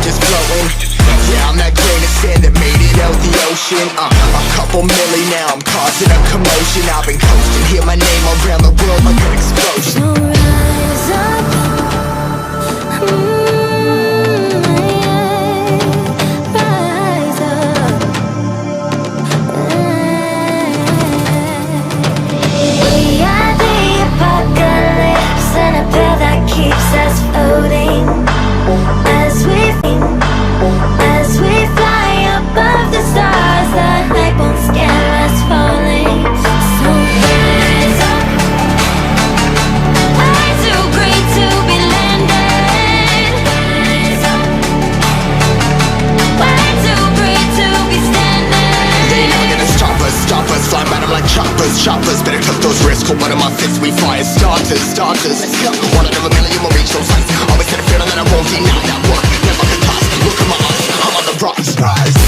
just floating. Yeah, I'm that grain of sand that made it out the ocean. A couple milli now, I'm causing a commotion. I've been coasting, hear my name around the world like an explosion. So rise up, rise up. We are the apocalypse, and a pill that keeps us floating. As we fly above the stars, the hype won't scare us falling. So rise up. Way too great to be landed. Rise up. Way too great to be standing. They ain't never gonna stop us, fly by them like choppers. Better cut those risks, hold one of my fists, we fire starters. Let's go. One out of a million will reach those heights. Always had a feeling that I won't deny that work. Never could toss, look at my eyes, I'm on the rocks. Rise.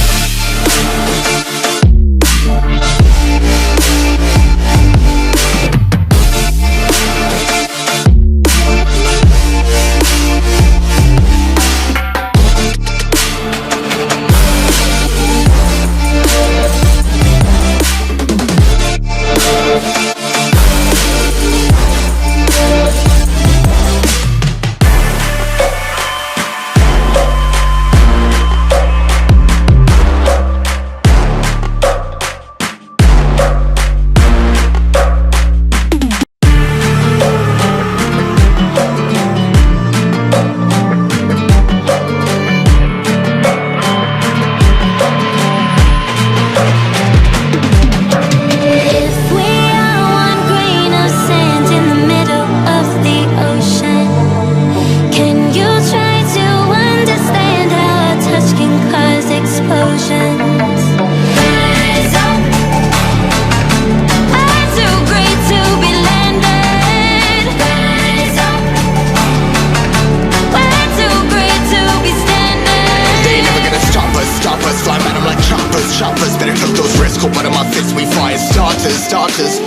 Choppers, better cut those risks, hold one of my fists, we fire starters.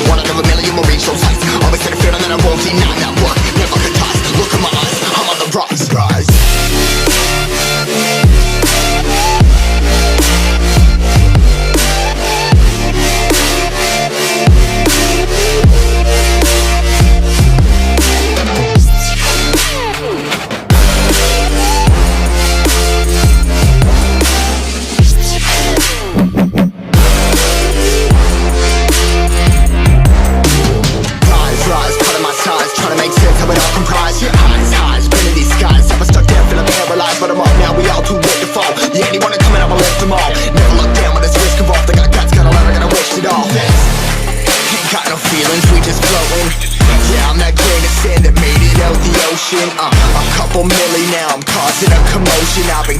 One out of a million will reach those heights. Always had a feeling that I won't deny that work. Never could toss, look at my eyes, I'm on the rocks. Rise. A couple milli now, I'm causing a commotion. I've been